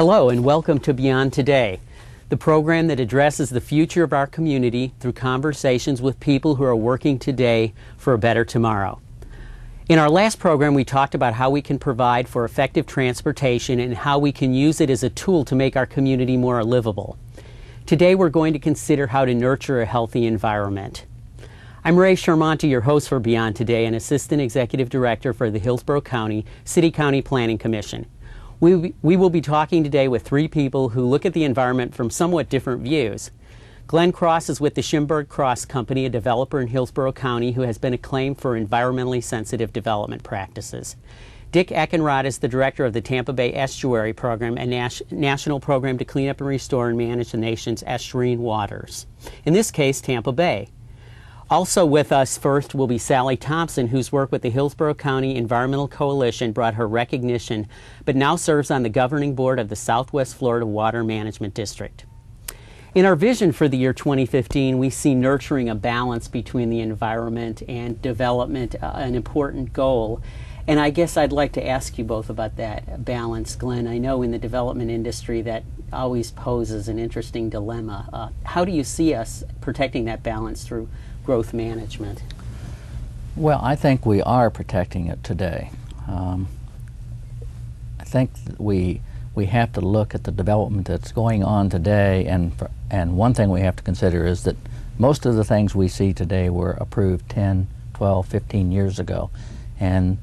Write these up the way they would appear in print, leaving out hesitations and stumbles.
Hello and welcome to Beyond Today, the program that addresses the future of our community through conversations with people who are working today for a better tomorrow. In our last program, we talked about how we can provide for effective transportation and how we can use it as a tool to make our community more livable. Today, we're going to consider how to nurture a healthy environment. I'm Ray Sharmonti, your host for Beyond Today and Assistant Executive Director for the Hillsborough County City-County Planning Commission. We will be talking today with three people who look at the environment from somewhat different views. Glenn Cross is with the Schimberg Cross Company, a developer in Hillsborough County who has been acclaimed for environmentally sensitive development practices. Dick Eckenrod is the director of the Tampa Bay Estuary Program, a national program to clean up and restore and manage the nation's estuarine waters. In this case, Tampa Bay. Also with us first will be Sally Thompson, whose work with the Hillsborough County Environmental Coalition brought her recognition, but now serves on the governing board of the Southwest Florida Water Management District. In our vision for the year 2015, we see nurturing a balance between the environment and development, an important goal. And I guess I'd like to ask you both about that balance. Glenn, I know in the development industry that always poses an interesting dilemma. How do you see us protecting that balance through growth management? Well, I think we are protecting it today. I think that we have to look at the development that's going on today, and one thing we have to consider is that most of the things we see today were approved 10, 12, 15 years ago, and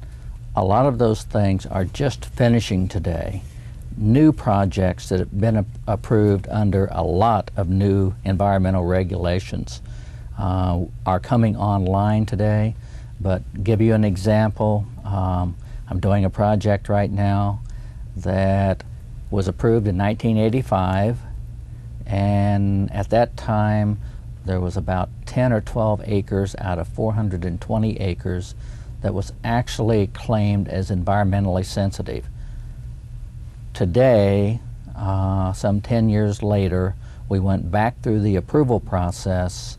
a lot of those things are just finishing today. New projects that have been approved under a lot of new environmental regulations are coming online today. But give you an example, I'm doing a project right now that was approved in 1985, and at that time there was about 10 or 12 acres out of 420 acres that was actually claimed as environmentally sensitive. Today, some 10 years later, we went back through the approval process,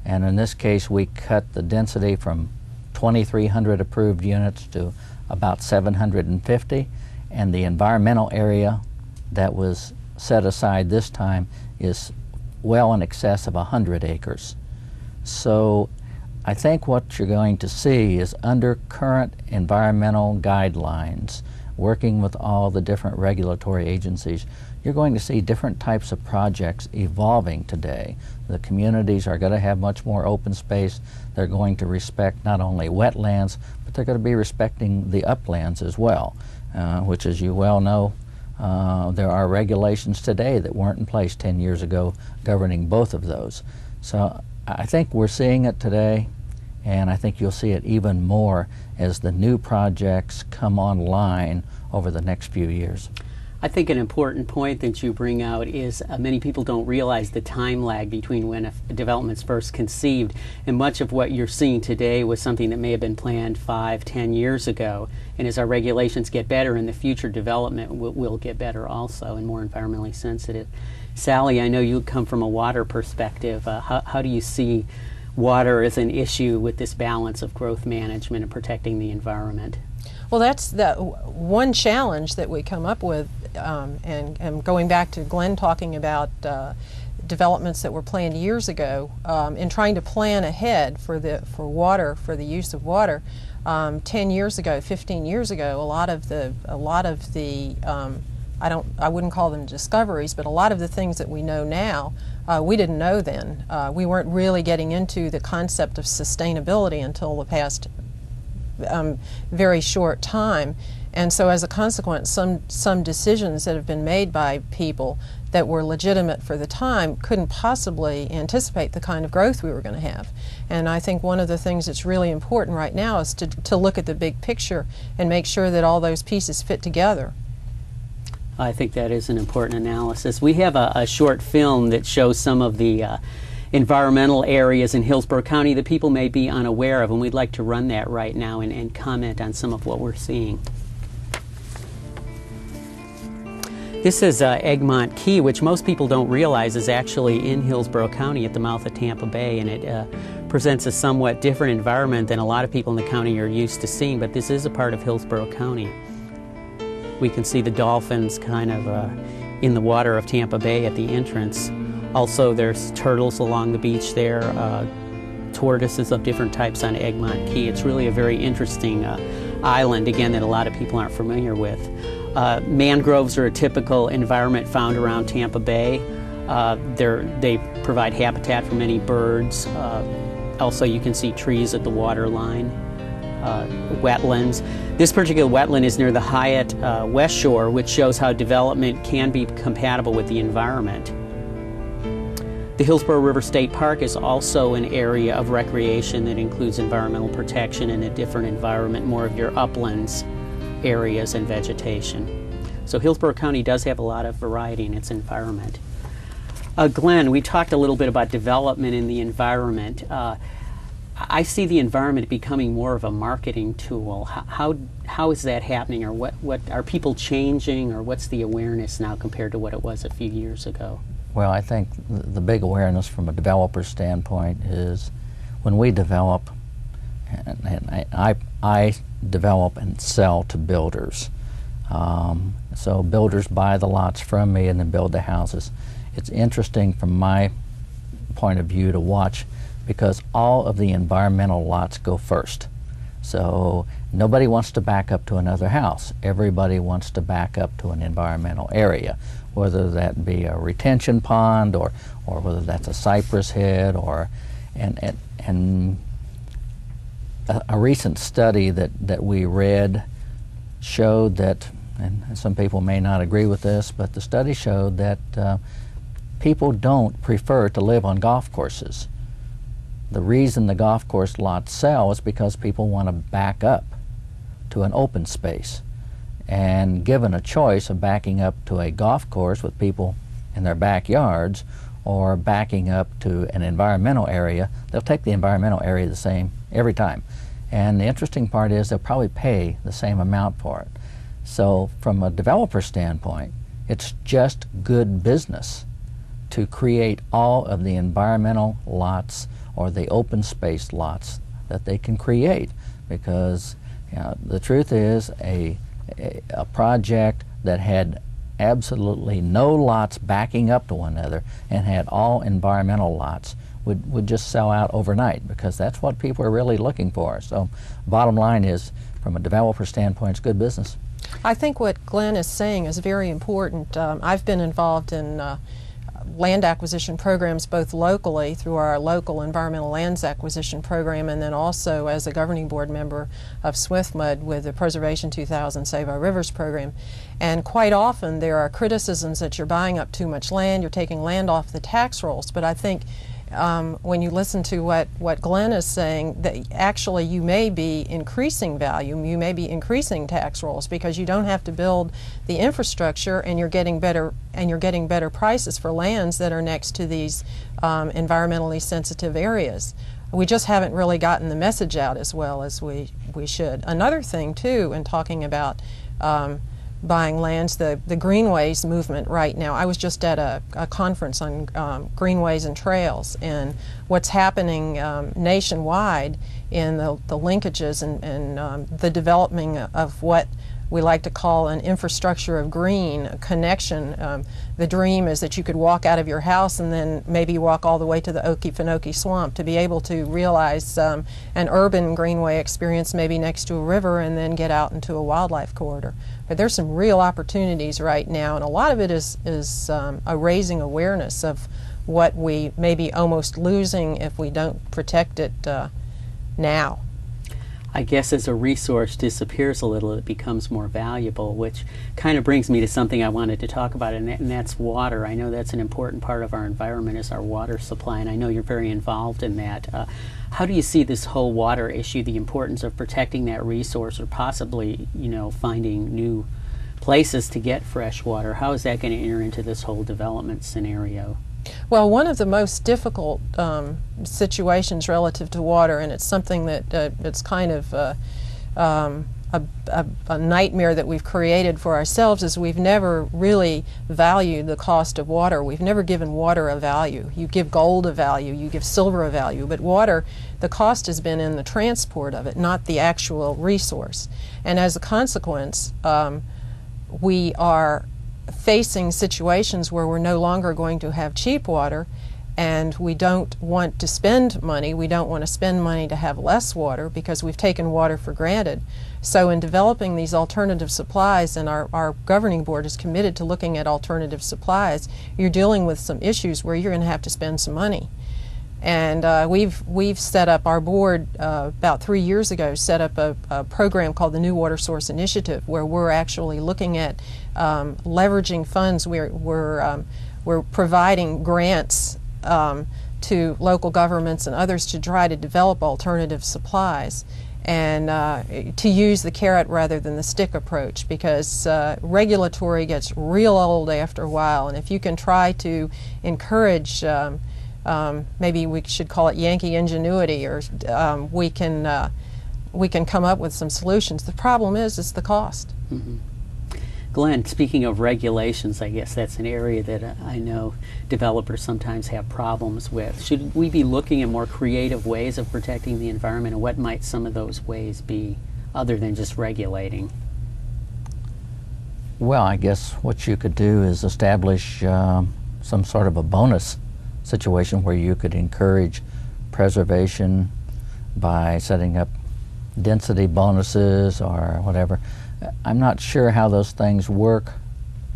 and in this case we cut the density from 2,300 approved units to about 750, and the environmental area that was set aside this time is well in excess of 100 acres. So I think what you're going to see is, under current environmental guidelines, working with all the different regulatory agencies, you're going to see different types of projects evolving today. The communities are going to have much more open space. They're going to respect not only wetlands, but they're going to be respecting the uplands as well, which, as you well know, there are regulations today that weren't in place 10 years ago governing both of those. So I think we're seeing it today, and I think you'll see it even more as the new projects come online over the next few years. I think an important point that you bring out is many people don't realize the time lag between when a development's first conceived, and much of what you're seeing today was something that may have been planned 5, 10 years ago. And as our regulations get better, and the future development will get better also and more environmentally sensitive. Sally, I know you come from a water perspective. How do you see water as an issue with this balance of growth management and protecting the environment? Well, that's the one challenge that we come up with, and going back to Glenn talking about developments that were planned years ago, in trying to plan ahead for the use of water. 10 years ago, 15 years ago, a lot of the I wouldn't call them discoveries, but a lot of the things that we know now, we didn't know then. We weren't really getting into the concept of sustainability until the past very short time, and so as a consequence, some decisions that have been made by people that were legitimate for the time couldn't possibly anticipate the kind of growth we were going to have. And I think one of the things that's really important right now is to look at the big picture and make sure that all those pieces fit together. I think that is an important analysis. We have a short film that shows some of the environmental areas in Hillsborough County that people may be unaware of, and we'd like to run that right now and comment on some of what we're seeing. This is Egmont Key, which most people don't realize is actually in Hillsborough County at the mouth of Tampa Bay, and it presents a somewhat different environment than a lot of people in the county are used to seeing, but this is a part of Hillsborough County. We can see the dolphins kind of in the water of Tampa Bay at the entrance. Also, there's turtles along the beach there, tortoises of different types on Egmont Key. It's really a very interesting island, again, that a lot of people aren't familiar with. Mangroves are a typical environment found around Tampa Bay. They provide habitat for many birds. Also, you can see trees at the waterline. Wetlands. This particular wetland is near the Hyatt West Shore, which shows how development can be compatible with the environment. The Hillsborough River State Park is also an area of recreation that includes environmental protection in a different environment, more of your uplands areas and vegetation. So Hillsborough County does have a lot of variety in its environment. Glenn, we talked a little bit about development in the environment. I see the environment becoming more of a marketing tool. How is that happening, or what are people changing, or what's the awareness now compared to what it was a few years ago? Well, I think the big awareness from a developer standpoint is when we develop, and I develop and sell to builders. So builders buy the lots from me and then build the houses. It's interesting from my point of view to watch, because all of the environmental lots go first. So nobody wants to back up to another house. Everybody wants to back up to an environmental area, whether that be a retention pond or whether that's a cypress head and a recent study that we read showed that, and some people may not agree with this, but the study showed that people don't prefer to live on golf courses. The reason the golf course lots sell is because people want to back up to an open space. And given a choice of backing up to a golf course with people in their backyards or backing up to an environmental area, they'll take the environmental area the same every time. And the interesting part is they'll probably pay the same amount for it. So from a developer standpoint, it's just good business to create all of the environmental lots or the open space lots that they can create, because the truth is a project that had absolutely no lots backing up to one another and had all environmental lots would just sell out overnight, because that's what people are really looking for. So bottom line is, from a developer standpoint, it's good business. I think what Glenn is saying is very important. I've been involved in land acquisition programs both locally through our local environmental lands acquisition program, and then also as a governing board member of SWIFMUD with the Preservation 2000 Save Our Rivers program. And quite often there are criticisms that you're buying up too much land, you're taking land off the tax rolls, but I think when you listen to what Glenn is saying, that actually you may be increasing value, you may be increasing tax rolls, because you don't have to build the infrastructure, and you're getting better prices for lands that are next to these environmentally sensitive areas. We just haven't really gotten the message out as well as we should. Another thing too, in talking about buying lands, the greenways movement right now. I was just at a conference on greenways and trails, and what's happening nationwide in the linkages and the developing of what we like to call an infrastructure of green connection. The dream is that you could walk out of your house and then maybe walk all the way to the Okefenokee Swamp, to be able to realize an urban greenway experience maybe next to a river and then get out into a wildlife corridor. But there's some real opportunities right now, and a lot of it is a raising awareness of what we may be almost losing if we don't protect it now. I guess as a resource disappears a little, it becomes more valuable, which kind of brings me to something I wanted to talk about, and that's water. I know that's an important part of our environment, is our water supply, and I know you're very involved in that. How do you see this whole water issue, the importance of protecting that resource, or possibly, finding new places to get fresh water? How is that going to enter into this whole development scenario? Well, one of the most difficult situations relative to water, and it's something that it's kind of a nightmare that we've created for ourselves, is we've never really valued the cost of water. We've never given water a value. You give gold a value, you give silver a value, but water, the cost has been in the transport of it, not the actual resource. And as a consequence, we are facing situations where we're no longer going to have cheap water, and we don't want to spend money. We don't want to spend money to have less water because we've taken water for granted. So in developing these alternative supplies, and our governing board is committed to looking at alternative supplies, you're dealing with some issues where you're going to have to spend some money. And we've set up, our board about 3 years ago set up a program called the New Water Source Initiative, where we're actually looking at leveraging funds. We're providing grants to local governments and others to try to develop alternative supplies, and to use the carrot rather than the stick approach, because regulatory gets real old after a while, and if you can try to encourage maybe we should call it Yankee ingenuity, or we can come up with some solutions. The problem is it's the cost. Mm-hmm. Glenn, speaking of regulations, I guess that's an area that I know developers sometimes have problems with. Should we be looking at more creative ways of protecting the environment, and what might some of those ways be other than just regulating? Well, I guess what you could do is establish some sort of a bonus situation where you could encourage preservation by setting up density bonuses or whatever. I'm not sure how those things work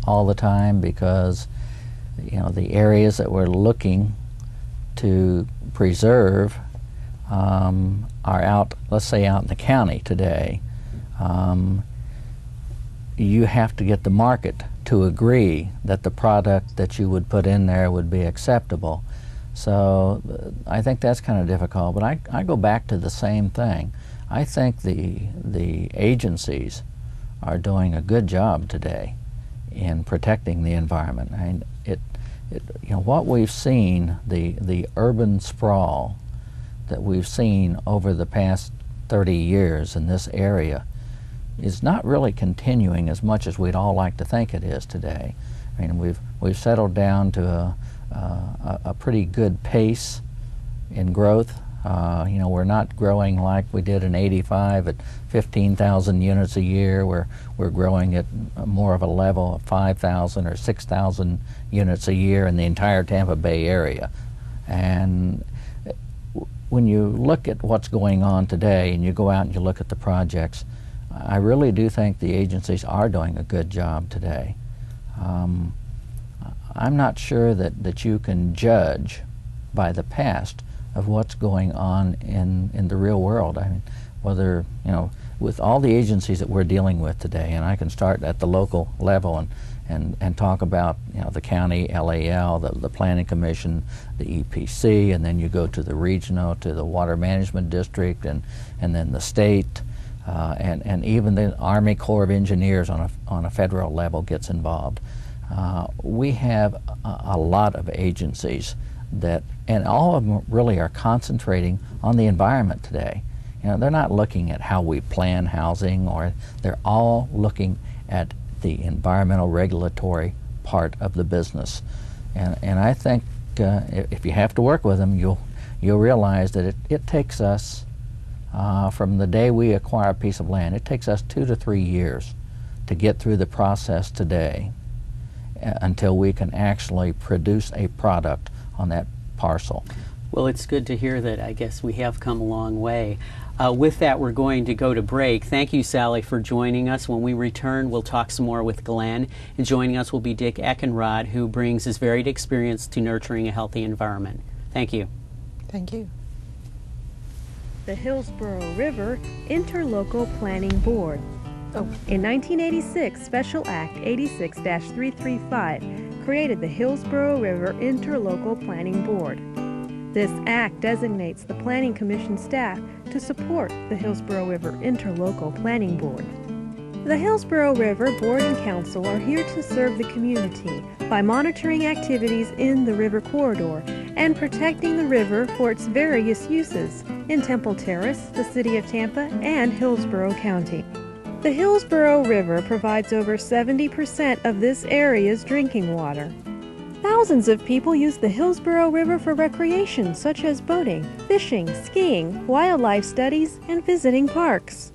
all the time, because the areas that we're looking to preserve are out, let's say out in the county today. You have to get the market to agree that the product that you would put in there would be acceptable. So I think that's kind of difficult, but I go back to the same thing. I think the agencies are doing a good job today in protecting the environment. I mean, what we've seen, the urban sprawl that we've seen over the past 30 years in this area, is not really continuing as much as we'd all like to think it is today. I mean, we've settled down to a pretty good pace in growth. We're not growing like we did in '85 at 15,000 units a year. We're growing at more of a level of 5,000 or 6,000 units a year in the entire Tampa Bay area. And when you look at what's going on today and you go out and you look at the projects, I really do think the agencies are doing a good job today. I'm not sure that you can judge by the past of what's going on in the real world. I mean, whether, with all the agencies that we're dealing with today, and I can start at the local level and talk about, the county, LAL, the Planning Commission, the EPC, and then you go to the regional, to the Water Management District, and then the state, and even the Army Corps of Engineers on a federal level gets involved. We have a lot of agencies and all of them really are concentrating on the environment today. They're not looking at how we plan housing, or they're all looking at the environmental regulatory part of the business. And I think if you have to work with them, you'll realize that it takes us, from the day we acquire a piece of land, it takes us 2 to 3 years to get through the process today until we can actually produce a product on that parcel. Well, it's good to hear that. I guess we have come a long way. With that, we're going to go to break. Thank you, Sally, for joining us. When we return, we'll talk some more with Glenn. And joining us will be Dick Eckenrod, who brings his varied experience to nurturing a healthy environment. Thank you. Thank you. The Hillsborough River Interlocal Planning Board. In 1986, Special Act 86-335 created the Hillsborough River Interlocal Planning Board. This act designates the Planning Commission staff to support the Hillsborough River Interlocal Planning Board. The Hillsborough River Board and Council are here to serve the community by monitoring activities in the river corridor and protecting the river for its various uses in Temple Terrace, the City of Tampa, and Hillsborough County. The Hillsborough River provides over 70% of this area's drinking water. Thousands of people use the Hillsborough River for recreation, such as boating, fishing, skiing, wildlife studies, and visiting parks.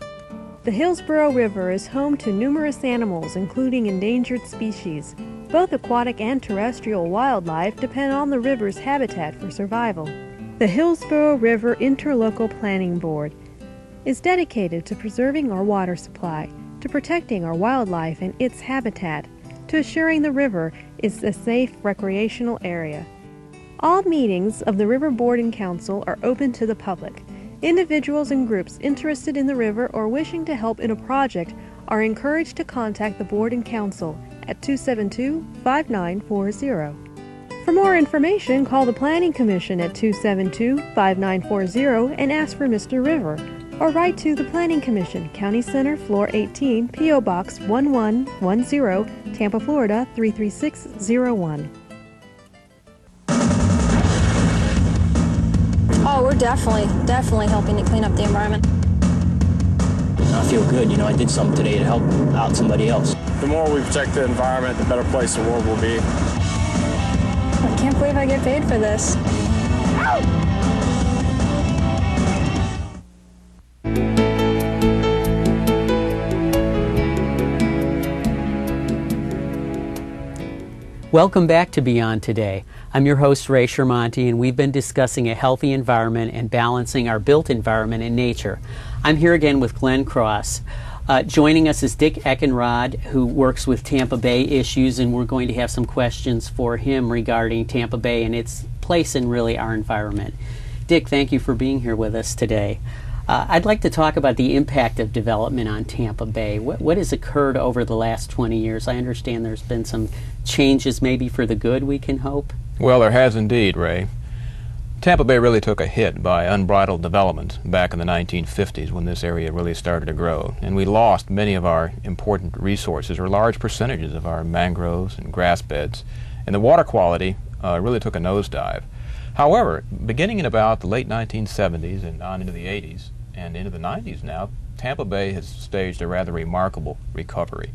The Hillsborough River is home to numerous animals, including endangered species. Both aquatic and terrestrial wildlife depend on the river's habitat for survival. The Hillsborough River Interlocal Planning Board is dedicated to preserving our water supply, to protecting our wildlife and its habitat, to assuring the river is a safe recreational area. All meetings of the River Board and Council are open to the public. Individuals and groups interested in the river or wishing to help in a project are encouraged to contact the Board and Council at 272-5940. For more information, call the Planning Commission at 272-5940 and ask for Mr. River, or write to the Planning Commission, County Center, Floor 18, P.O. Box 1110, Tampa, Florida 33601. Oh, we're definitely helping to clean up the environment. I feel good, I did something today to help out somebody else. The more we protect the environment, the better place the world will be. I can't believe I get paid for this. Welcome back to Beyond Today. I'm your host, Ray Shermonti, and we've been discussing a healthy environment and balancing our built environment and nature. I'm here again with Glenn Cross. Joining us is Dick Eckenrod, who works with Tampa Bay issues, and we're going to have some questions for him regarding Tampa Bay and its place in really our environment. Dick, thank you for being here with us today. I'd like to talk about the impact of development on Tampa Bay. What has occurred over the last 20 years? I understand there's been some changes maybe for the good, we can hope. Well, there has indeed, Ray. Tampa Bay really took a hit by unbridled development back in the 1950s when this area really started to grow, and we lost many of our important resources, or large percentages of our mangroves and grass beds, and the water quality really took a nosedive. However, beginning in about the late 1970s and on into the 80s and into the 90s now, Tampa Bay has staged a rather remarkable recovery.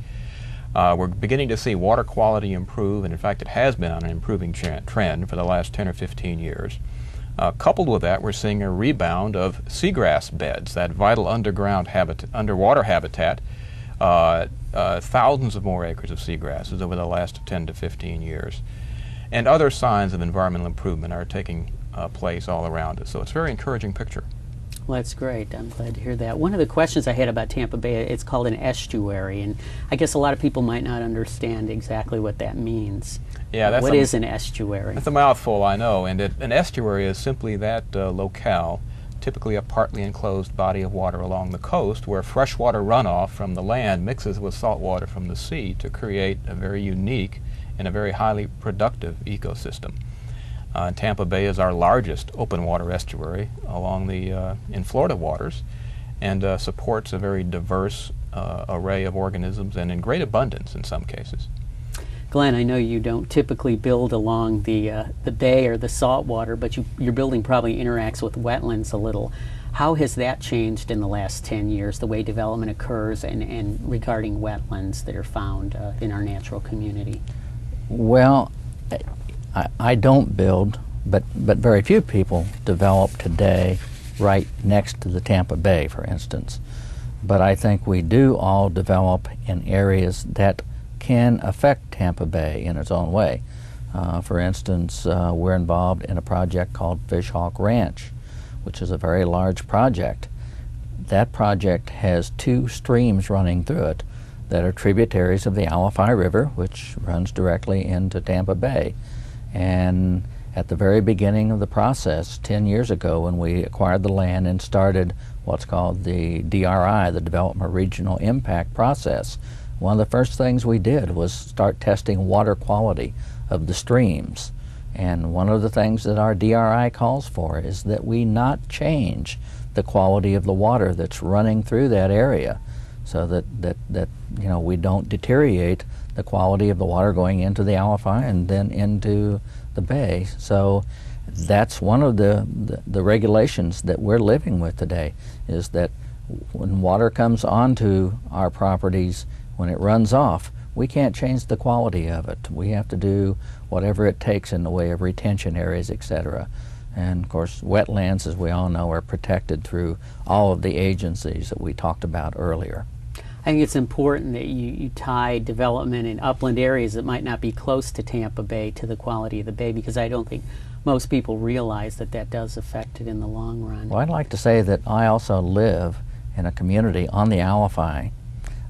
We're beginning to see water quality improve, and in fact it has been on an improving trend for the last 10 or 15 years. Coupled with that, we're seeing a rebound of seagrass beds, that vital underwater habitat, thousands of more acres of seagrasses over the last 10 to 15 years. And other signs of environmental improvement are taking place all around us. So it's a very encouraging picture. Well, that's great. I'm glad to hear that. One of the questions I had about Tampa Bay, it's called an estuary, and I guess a lot of people might not understand exactly what that means. Yeah, what is an estuary? That's a mouthful, I know. And an estuary is simply that locale, typically a partly enclosed body of water along the coast, where freshwater runoff from the land mixes with salt water from the sea to create a very unique and a very highly productive ecosystem. Tampa Bay is our largest open water estuary along the in Florida waters, and supports a very diverse array of organisms, and in great abundance in some cases. Glenn, I know you don't typically build along the bay or the salt water, but your building probably interacts with wetlands a little. How has that changed in the last 10 years, the way development occurs and regarding wetlands that are found in our natural community? Well, I don't build, but very few people develop today right next to the Tampa Bay, for instance. But I think we do all develop in areas that can affect Tampa Bay in its own way. For instance, we're involved in a project called Fishhawk Ranch, which is a very large project. That project has 2 streams running through it that are tributaries of the Alafai River, which runs directly into Tampa Bay. And at the very beginning of the process, 10 years ago, when we acquired the land and started what's called the DRI, the Development Regional Impact process, one of the first things we did was start testing water quality of the streams. And one of the things that our DRI calls for is that we not change the quality of the water that's running through that area, so that we don't deteriorate the quality of the water going into the Alafai and then into the bay. So that's one of the regulations that we're living with today, is that when water comes onto our properties, when it runs off, we can't change the quality of it. We have to do whatever it takes in the way of retention areas, etc. And of course, wetlands, as we all know, are protected through all of the agencies that we talked about earlier. I think it's important that you tie development in upland areas that might not be close to Tampa Bay to the quality of the bay, because I don't think most people realize that that does affect it in the long run. Well, I'd like to say that I also live in a community on the Alafai,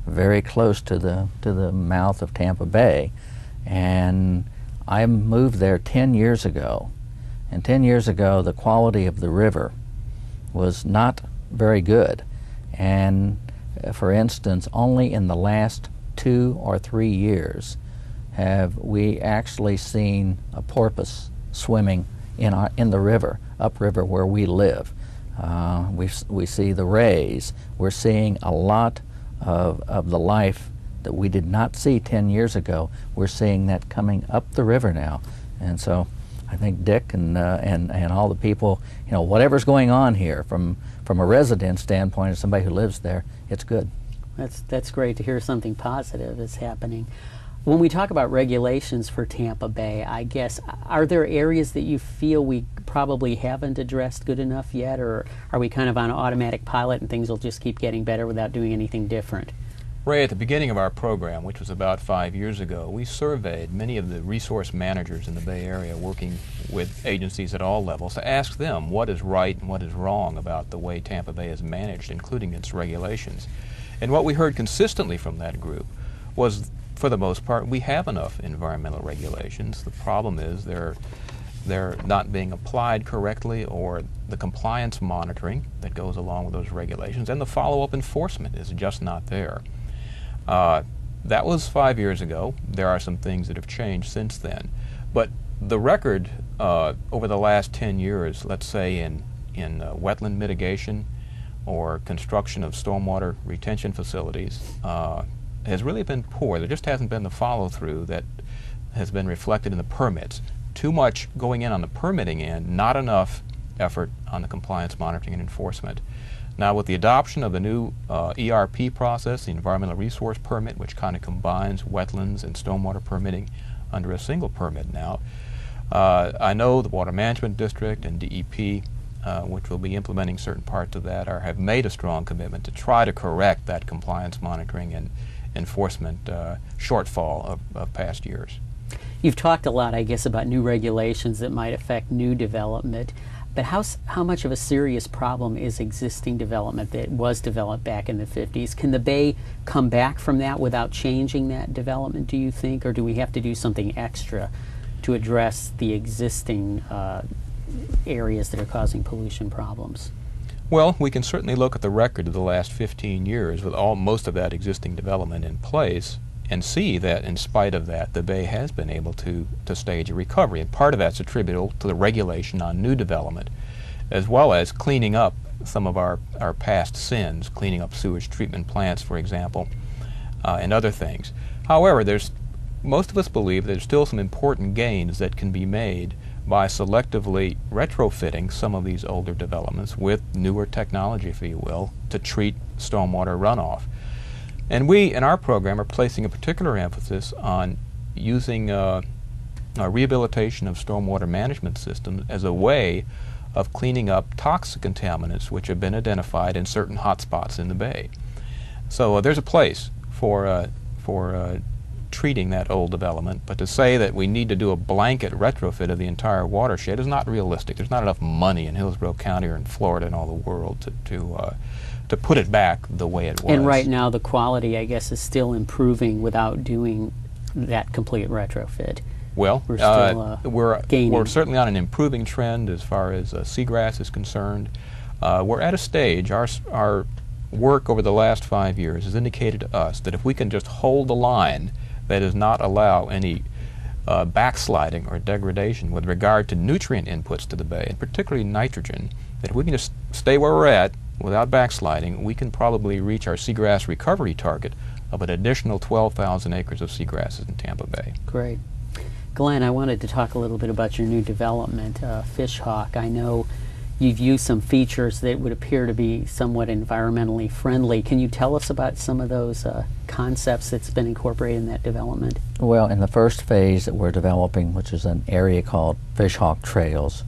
very close to the mouth of Tampa Bay, and I moved there 10 years ago. And 10 years ago, the quality of the river was not very good. And for instance, only in the last 2 or 3 years have we actually seen a porpoise swimming in the river, upriver where we live. We see the rays. We're seeing a lot of the life that we did not see 10 years ago. We're seeing that coming up the river now. And so I think Dick and all the people, you know, whatever's going on here from a resident standpoint, as somebody who lives there, it's good. That's great to hear something positive is happening. When we talk about regulations for Tampa Bay, I guess, are there areas that you feel we probably haven't addressed good enough yet, or are we kind of on an automatic pilot and things will just keep getting better without doing anything different? Ray, at the beginning of our program, which was about 5 years ago, we surveyed many of the resource managers in the Bay Area working with agencies at all levels to ask them what is right and what is wrong about the way Tampa Bay is managed, including its regulations. And what we heard consistently from that group was, for the most part, we have enough environmental regulations. The problem is they're not being applied correctly, or the compliance monitoring that goes along with those regulations and the follow-up enforcement is just not there. That was 5 years ago. There are some things that have changed since then. But the record over the last 10 years, let's say in wetland mitigation or construction of stormwater retention facilities, has really been poor. There just hasn't been the follow-through that has been reflected in the permits. Too much going in on the permitting end, not enough effort on the compliance monitoring and enforcement. Now, with the adoption of the new ERP process, the Environmental Resource Permit, which kind of combines wetlands and stormwater permitting under a single permit now, I know the Water Management District and DEP, which will be implementing certain parts of that, have made a strong commitment to try to correct that compliance monitoring and enforcement shortfall of past years. You've talked a lot, I guess, about new regulations that might affect new development. But how much of a serious problem is existing development that was developed back in the 50s? Can the Bay come back from that without changing that development, do you think? Or do we have to do something extra to address the existing areas that are causing pollution problems? Well, we can certainly look at the record of the last 15 years with most of that existing development in place and see that in spite of that, the Bay has been able to stage a recovery. And part of that's attributable to the regulation on new development, as well as cleaning up some of our past sins, cleaning up sewage treatment plants, for example, and other things. However, most of us believe there's still some important gains that can be made by selectively retrofitting some of these older developments with newer technology, if you will, to treat stormwater runoff. And we, in our program, are placing a particular emphasis on using rehabilitation of stormwater management systems as a way of cleaning up toxic contaminants which have been identified in certain hotspots in the Bay. So there's a place for treating that old development, but to say that we need to do a blanket retrofit of the entire watershed is not realistic. There's not enough money in Hillsborough County or in Florida and all the world to put it back the way it was. And right now the quality, I guess, is still improving without doing that complete retrofit. Well, we're still we're certainly on an improving trend as far as seagrass is concerned. We're at a stage, our work over the last 5 years has indicated to us that if we can just hold the line, that does not allow any backsliding or degradation with regard to nutrient inputs to the Bay, and particularly nitrogen, that if we can just stay where we're at without backsliding, we can probably reach our seagrass recovery target of an additional 12,000 acres of seagrasses in Tampa Bay. Great. Glenn, I wanted to talk a little bit about your new development, Fishhawk. I know you've used some features that would appear to be somewhat environmentally friendly. Can you tell us about some of those concepts that's been incorporated in that development? Well, in the first phase that we're developing, which is an area called Fishhawk Trails,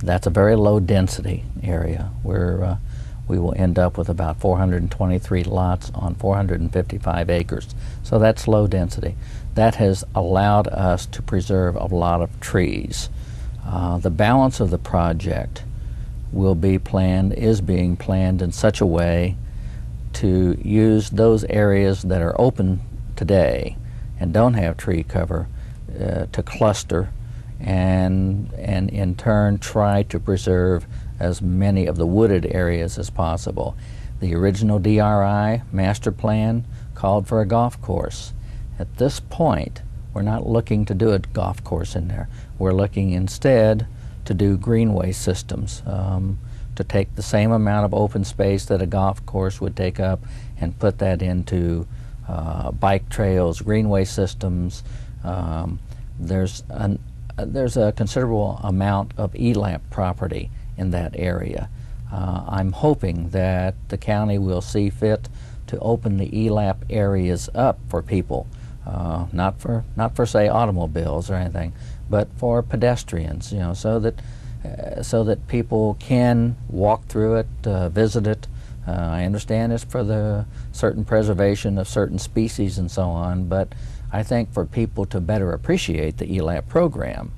That's a very low density area where we will end up with about 423 lots on 455 acres. So that's low density. That has allowed us to preserve a lot of trees. The balance of the project will be planned, is being planned in such a way to use those areas that are open today and don't have tree cover to cluster and in turn try to preserve as many of the wooded areas as possible. The original DRI master plan called for a golf course. At this point, we're not looking to do a golf course in there. We're looking instead to do greenway systems, to take the same amount of open space that a golf course would take up and put that into bike trails, greenway systems. There's a considerable amount of ELAP property in that area. I'm hoping that the county will see fit to open the ELAP areas up for people, not for say automobiles or anything, but for pedestrians, you know, so that people can walk through it, visit it. I understand it's for the certain preservation of certain species and so on, but I think for people to better appreciate the ELAP program,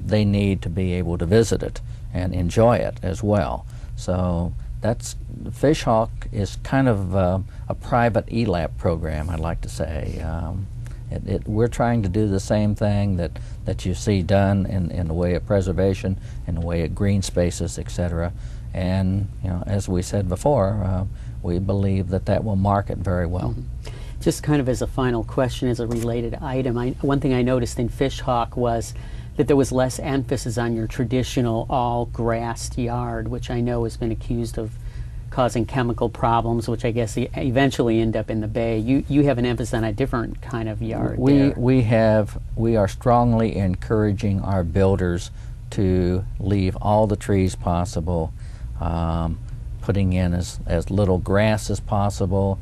they need to be able to visit it and enjoy it as well. So that's, Fishhawk is kind of a private ELAP program, I'd like to say. We're trying to do the same thing that you see done in the way of preservation, in the way of green spaces, etc. And you know, as we said before, we believe that will market very well. Mm-hmm. Just kind of as a final question, as a related item, one thing I noticed in Fishhawk was that there was less emphasis on your traditional all-grassed yard, which I know has been accused of causing chemical problems, which I guess eventually end up in the bay. You have an emphasis on a different kind of yard. We are strongly encouraging our builders to leave all the trees possible, putting in as little grass as possible.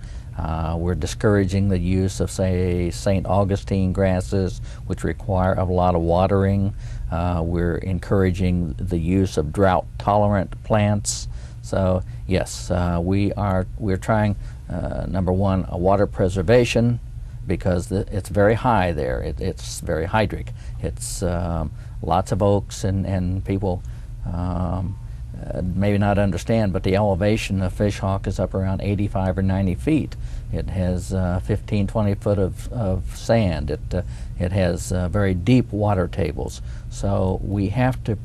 We're discouraging the use of, say, St. Augustine grasses, which require a lot of watering. We're encouraging the use of drought-tolerant plants. So yes, we're trying, number one, a water preservation, because it's very high there. It's very hydric. It's lots of oaks, and people maybe not understand, but the elevation of Fishhawk is up around 85 or 90 feet. It has 15, 20 foot of sand. It has very deep water tables. So we have to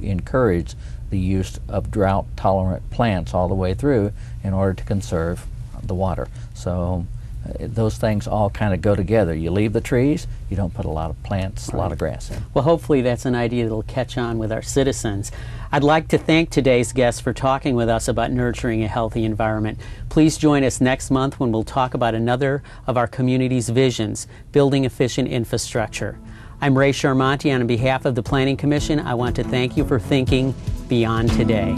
encourage the use of drought-tolerant plants all the way through in order to conserve the water. So those things all kind of go together. You leave the trees, you don't put a lot of plants, a lot of grass in. Well, hopefully that's an idea that'll catch on with our citizens. I'd like to thank today's guests for talking with us about nurturing a healthy environment. Please join us next month when we'll talk about another of our community's visions, building efficient infrastructure. I'm Ray Sharmonti, and on behalf of the Planning Commission, I want to thank you for thinking beyond today.